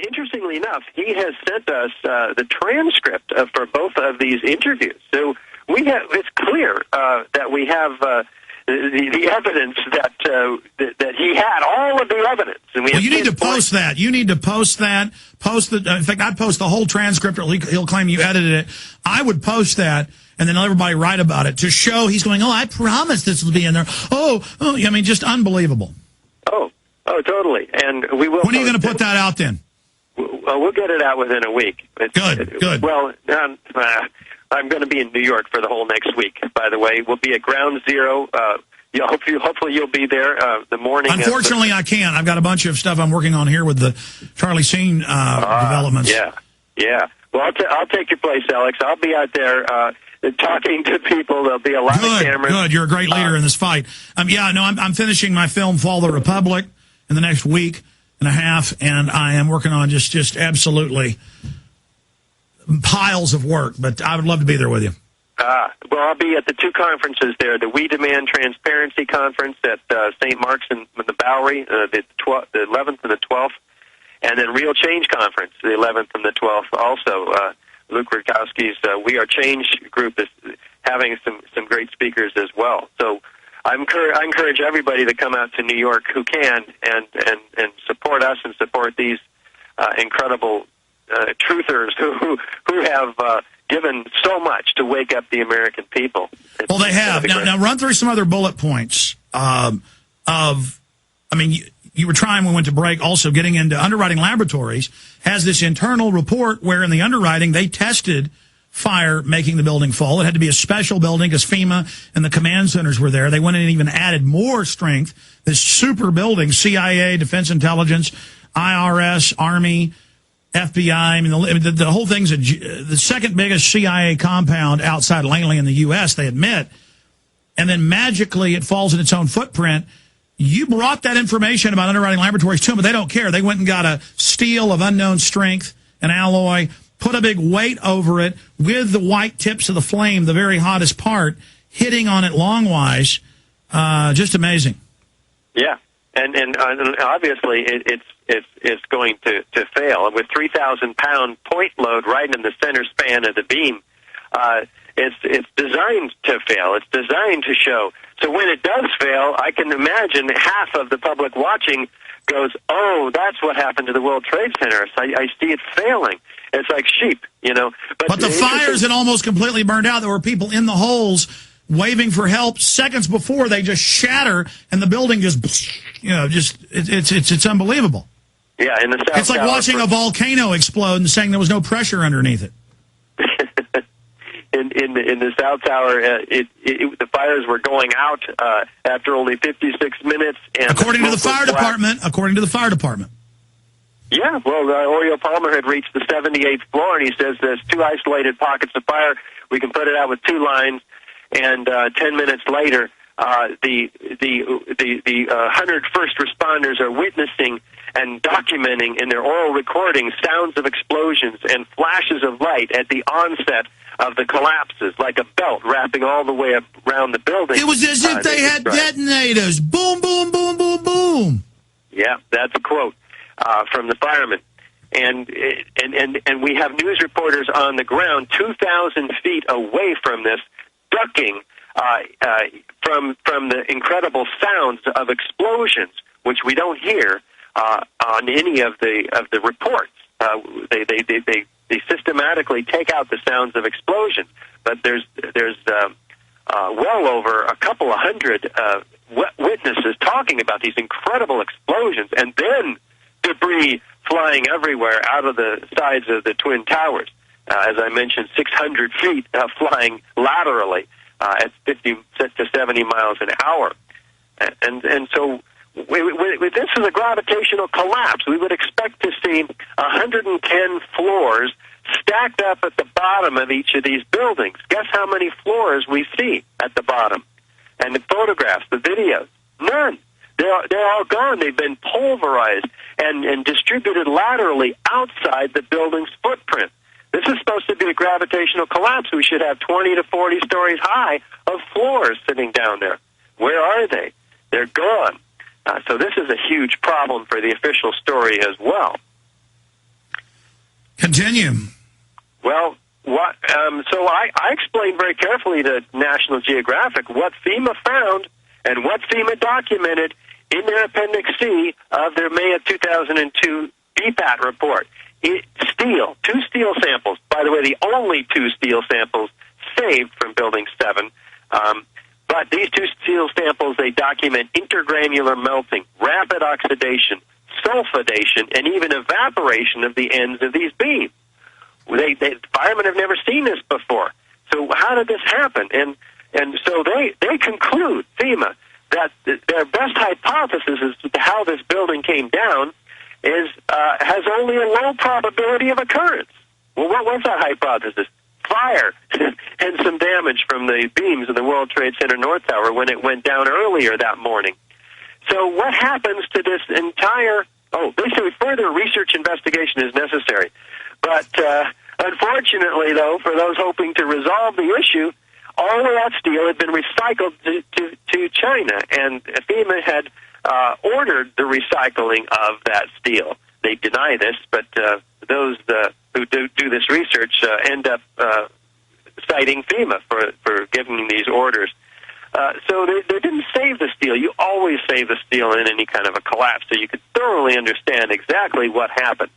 Interestingly enough, he has sent us the transcript for both of these interviews. So it's clear that we have the evidence that he had all of the evidence. And you need to post that. You need to post that. In fact, I'd post the whole transcript, or he'll claim you edited it. I would post that, and then let everybody write about it to show he's going, I promised this would be in there. I mean, just unbelievable. Oh, totally. And we will. When are you going to put that out then? We'll get it out within a week. Good. Well, I'm going to be in New York for the whole next week, by the way. We'll be at Ground Zero. Hopefully you'll be there the morning. Unfortunately, I can't. I've got a bunch of stuff I'm working on here with the Charlie Sheen developments. Yeah. Well, I'll take your place, Alex. I'll be out there talking to people. There'll be a lot of cameras. Good. You're a great leader in this fight. I'm finishing my film, Fall the Republic, in the next week and a half, and I am working on just absolutely piles of work, but I would love to be there with you. Well, I'll be at the two conferences there, the We Demand Transparency Conference at St. Mark's in the Bowery, the 11th and the 12th, and then Real Change Conference, the 11th and the 12th. Also, Luke Rutkowski's We Are Change group is having some great speakers as well. So I encourage everybody to come out to New York who can and support us and support these incredible truthers who have given so much to wake up the American people. Well, they have. Now run through some other bullet points you were trying, when we went to break, also getting into Underwriting Laboratories, has this internal report where in the underwriting they tested fire making the building fall. It had to be a special building because FEMA and the command centers were there. They went in and even added more strength. This super building, CIA, Defense Intelligence, IRS, Army, FBI, the whole thing's the second biggest CIA compound outside Langley in the U.S., they admit, and then magically it falls in its own footprint. You brought that information about Underwriting Laboratories to them, but they don't care. They went and got a steel of unknown strength, an alloy, put a big weight over it with the white tips of the flame, the very hottest part, hitting on it longwise. Just amazing. Yeah, and obviously it's going to fail. With 3,000-pound point load right in the center span of the beam, it's designed to fail. It's designed to show. So when it does fail, I can imagine half of the public watching goes, "Oh, that's what happened to the World Trade Center. So I see it failing." It's like sheep, But the fires had almost completely burned out. There were people in the holes waving for help. Seconds before, they just shatter, and the building it's unbelievable. Yeah, in the South it's like Tower, watching a volcano explode and saying there was no pressure underneath it. In the South Tower, the fires were going out after only 56 minutes. And according to the fire department. Yeah, well, Oriel Palmer had reached the 78th floor, and he says there's two isolated pockets of fire. We can put it out with two lines, and 10 minutes later, the 100 first responders are witnessing and documenting in their oral recordings sounds of explosions and flashes of light at the onset of the collapses, like a belt wrapping all the way around the building. It was as if they had detonators. Boom, boom, boom, boom, boom. Yeah, that's a quote from the firemen. And we have news reporters on the ground 2,000 feet away from this, ducking from the incredible sounds of explosions, which we don't hear on any of the reports. They systematically take out the sounds of explosions, but there's well over a couple of hundred witnesses talking about these incredible explosions, and then debris flying everywhere out of the sides of the Twin Towers. As I mentioned, 600 feet flying laterally at 50 to 70 miles an hour, and so. This is a gravitational collapse. We would expect to see 110 floors stacked up at the bottom of each of these buildings. Guess how many floors we see at the bottom? And the photographs, the videos, none. They're all gone. They've been pulverized and distributed laterally outside the building's footprint. This is supposed to be a gravitational collapse. We should have 20 to 40 stories high of floors sitting down there. Where are they? They're gone. So this is a huge problem for the official story as well. Continue. Well, so I explained very carefully to National Geographic what FEMA found and what FEMA documented in their Appendix C of their May of 2002 BPAT report. Steel, 2 steel samples. By the way, the only 2 steel samples saved from Building 7. But these 2 steel samples, they document intergranular melting, rapid oxidation, sulfidation, and even evaporation of the ends of these beams. Firemen have never seen this before. So how did this happen? And so they conclude, FEMA, that their best hypothesis as to how this building came down has only a low probability of occurrence. Well, what was that hypothesis? Fire and some damage from the beams of the World Trade Center North Tower when it went down earlier that morning. So what happens to this entire... Oh, they say further research investigation is necessary. But unfortunately, though, for those hoping to resolve the issue, all of that steel had been recycled to China, and FEMA had ordered the recycling of that steel. They deny this, but those who do this research end up citing FEMA for giving these orders. So they didn't save the steel. You always save the steel in any kind of a collapse, so you could thoroughly understand exactly what happened.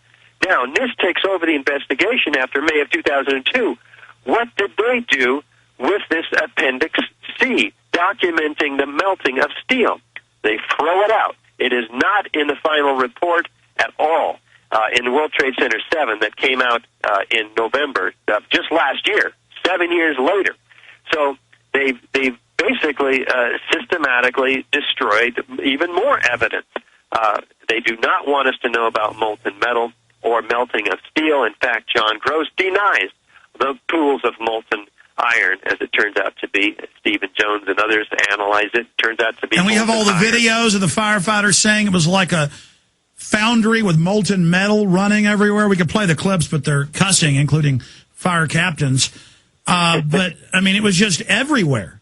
Now, NIST takes over the investigation after May of 2002. What did they do with this Appendix C, documenting the melting of steel? They throw it out. It is not in the final report at all in the World Trade Center 7 that came out in November just last year, 7 years later. So they've basically systematically destroyed even more evidence. They do not want us to know about molten metal or melting of steel. In fact, John Gross denies the pools of molten iron, as it turns out to be. Stephen Jones and others analyze it. Turns out to be. And we have all the videos of the firefighters saying it was like a foundry with molten metal running everywhere. We could play the clips, but they're cussing, including fire captains. But, I mean, it was just everywhere.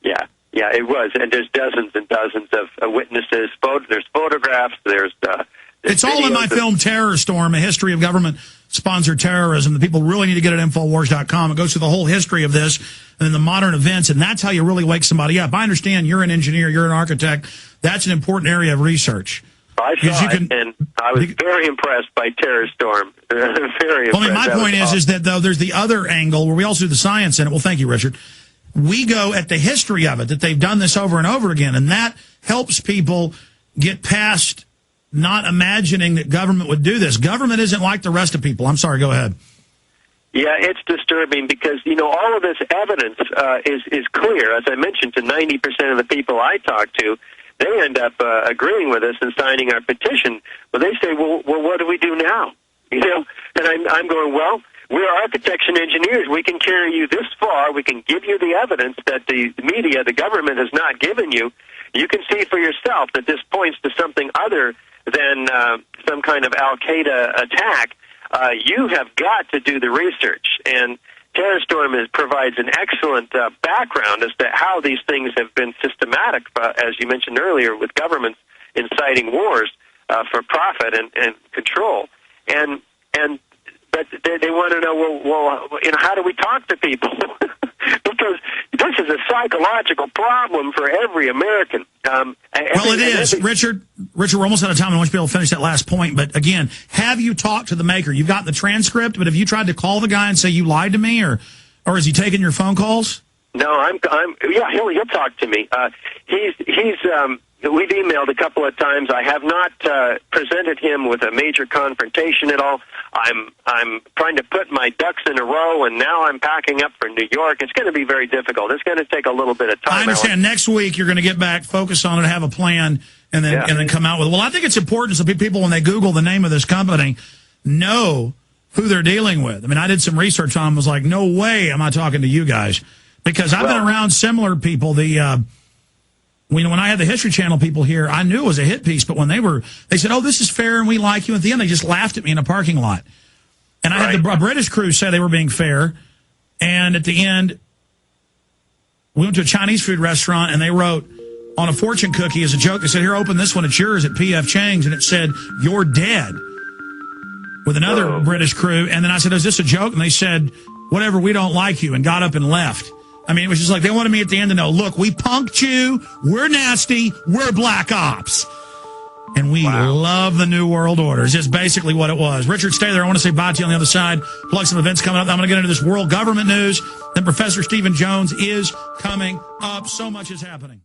Yeah, it was. And there's dozens and dozens of witnesses. There's photographs. There's it's all in my film Terror Storm, A History of Government-Sponsored Terrorism. The people really need to get it at Infowars.com. It goes through the whole history of this and the modern events, and that's how you really wake somebody up. I understand you're an engineer, you're an architect. That's an important area of research. I saw it, and I was very impressed by Terror Storm. Very impressed. Well, I mean, my point is that, though, there's the other angle where we also do the science in it. Well, thank you, Richard. We go at the history of it, that they've done this over and over again, and that helps people get past not imagining that government would do this. Government isn't like the rest of people. I'm sorry, go ahead. Yeah, it's disturbing because, all of this evidence is clear. As I mentioned, to 90% of the people I talk to, they end up agreeing with us and signing our petition. But they say, well, what do we do now? And I'm going, well, we're architects and engineers. We can carry you this far. We can give you the evidence that the media, the government, has not given you. You can see for yourself that this points to something other than some kind of al-qaeda attack. You have got to do the research. And Terror Storm provides an excellent background as to how these things have been systematic, as you mentioned earlier, with governments inciting wars for profit and control. But they want to know, well, how do we talk to people? Because this is a psychological problem for every American. Well, it is. Richard, we're almost out of time. I want you to be able to finish that last point. But again, have you talked to the maker? You've gotten the transcript, but have you tried to call the guy and say you lied to me, or is he taking your phone calls? No, yeah, he'll talk to me. We've emailed a couple of times. I have not presented him with a major confrontation at all. I'm trying to put my ducks in a row, and now I'm packing up for New York. It's going to be very difficult. It's going to take a little bit of time. I understand. Next week, you're going to get back, focus on it, have a plan, and then come out with it. Well, I think it's important so people, when they Google the name of this company, know who they're dealing with. I mean, I did some research on them. Was like, no way am I talking to you guys. Because I've been around similar people. When I had the History Channel people here, I knew it was a hit piece, but when they said, oh, this is fair and we like you, at the end they just laughed at me in a parking lot. And I had the British crew say they were being fair, and at the end, we went to a Chinese food restaurant and they wrote, on a fortune cookie as a joke. They said, here, open this one. It's yours at P.F. Chang's. And it said, you're dead, with another British crew. And then I said, is this a joke? And they said, whatever, we don't like you, and got up and left. I mean, it was just like they wanted me at the end to know, look, we punked you. We're nasty. We're black ops. And we love the New World Order. It's just basically what it was. Richard, stay there. I want to say bye to you on the other side. Plug some events coming up. I'm going to get into this world government news. Then Professor Stephen Jones is coming up. So much is happening.